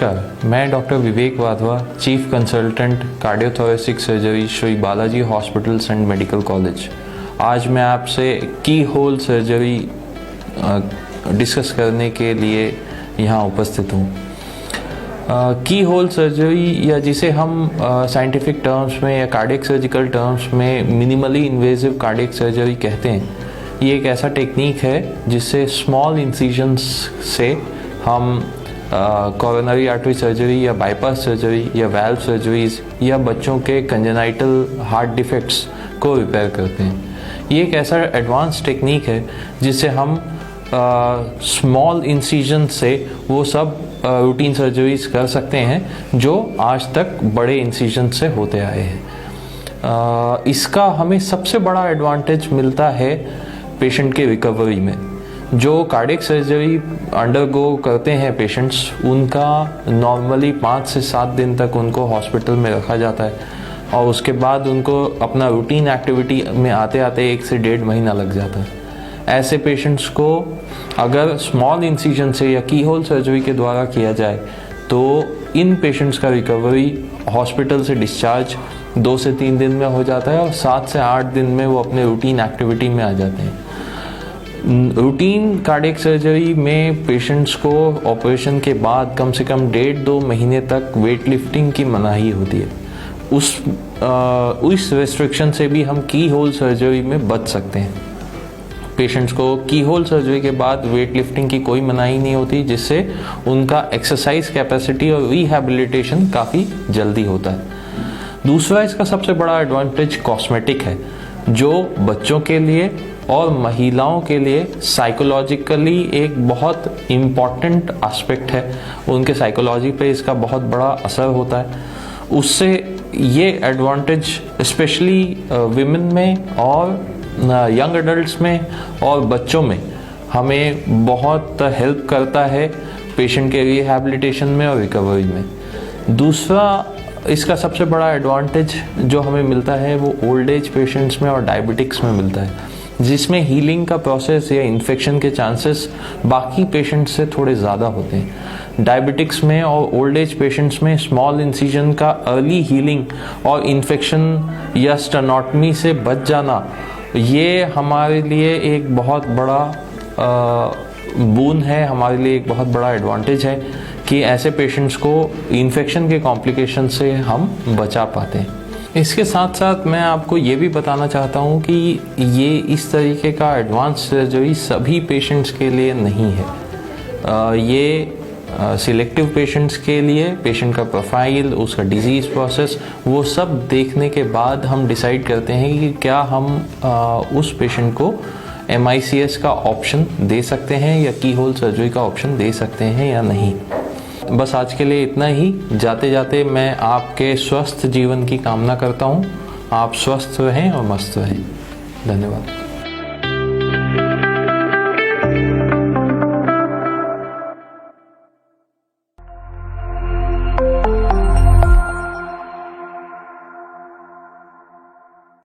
नमस्कार, मैं doctor Vivek Wadhwa, chief consultant cardiothoracic surgery Shri Balaji hospitals and medical college. आज मैं आपसे की होल सर्जरी डिस्कस करने के लिए यहाँ उपस्थित हूँ। की होल सर्जरी, या जिसे हम साइंटिफिक टर्म्स में या कार्डियक सर्जिकल टर्म्स में मिनिमली इन्वेजिव कार्डियक सर्जरी कहते हैं, ये एक ऐसा टेक्निक है जिससे स्मॉल इंसिजन्स से हम कोरोनरी आर्टरी सर्जरी या बाईपास सर्जरी या वाल्व सर्जरीज या बच्चों के कंजेनाइटल हार्ट डिफेक्ट्स को रिपेयर करते हैं। ये एक ऐसा एडवांस टेक्निक है जिससे हम स्मॉल इंसिजन से वो सब रूटीन सर्जरीज कर सकते हैं जो आज तक बड़े इंसिजन से होते आए हैं। इसका हमें सबसे बड़ा एडवांटेज मिलता है पेशेंट के रिकवरी में। जो कार्डियक सर्जरी अंडरगो करते हैं पेशेंट्स, उनका नॉर्मली 5 से 7 दिन तक उनको हॉस्पिटल में रखा जाता है और उसके बाद उनको अपना रूटीन एक्टिविटी में आते आते 1 से 1.5 महीना लग जाता है। ऐसे पेशेंट्स को अगर स्मॉल इंसिजन से या की होल सर्जरी के द्वारा किया जाए तो इन पेशेंट्स का रिकवरी हॉस्पिटल से डिस्चार्ज 2 से 3 दिन में हो जाता है और 7 से 8 दिन में वो अपने रूटीन एक्टिविटी में आ जाते हैं। रूटीन कार्डियक सर्जरी में पेशेंट्स को ऑपरेशन के बाद कम से कम 1.5-2 महीने तक वेट लिफ्टिंग की मनाही होती है। उस रेस्ट्रिक्शन से भी हम की होल सर्जरी में बच सकते हैं। पेशेंट्स को की होल सर्जरी के बाद वेट लिफ्टिंग की कोई मनाही नहीं होती, जिससे उनका एक्सरसाइज कैपेसिटी और रिहैबिलिटेशन काफ़ी जल्दी होता है। दूसरा इसका सबसे बड़ा एडवांटेज कॉस्मेटिक है, जो बच्चों के लिए और महिलाओं के लिए साइकोलॉजिकली एक बहुत इम्पॉर्टेंट एस्पेक्ट है। उनके साइकोलॉजी पे इसका बहुत बड़ा असर होता है। उससे ये एडवांटेज स्पेशली विमेन में और यंग एडल्ट्स में और बच्चों में हमें बहुत हेल्प करता है पेशेंट के रिहैबिलिटेशन में और रिकवरी में। दूसरा इसका सबसे बड़ा एडवांटेज जो हमें मिलता है वो ओल्ड एज पेशेंट्स में और डायबिटिक्स में मिलता है, जिसमें हीलिंग का प्रोसेस या इन्फेक्शन के चांसेस बाकी पेशेंट्स से थोड़े ज़्यादा होते हैं। डायबिटिक्स में और ओल्ड एज पेशेंट्स में स्मॉल इंसिजन का अर्ली हीलिंग और इन्फेक्शन या स्टेनोटमी से बच जाना, ये हमारे लिए एक बहुत बड़ा बून है, हमारे लिए एक बहुत बड़ा एडवांटेज है कि ऐसे पेशेंट्स को इन्फेक्शन के कॉम्प्लिकेशन से हम बचा पाते हैं। इसके साथ साथ मैं आपको ये भी बताना चाहता हूँ कि ये इस तरीके का एडवांस सर्जरी सभी पेशेंट्स के लिए नहीं है। ये सिलेक्टिव पेशेंट्स के लिए पेशेंट का प्रोफाइल, उसका डिजीज़ प्रोसेस, वो सब देखने के बाद हम डिसाइड करते हैं कि क्या हम उस पेशेंट को MICS का ऑप्शन दे सकते हैं या की होल सर्जरी का ऑप्शन दे सकते हैं या नहीं। बस आज के लिए इतना ही। जाते जाते मैं आपके स्वस्थ जीवन की कामना करता हूँ। आप स्वस्थ रहें और मस्त रहें। धन्यवाद।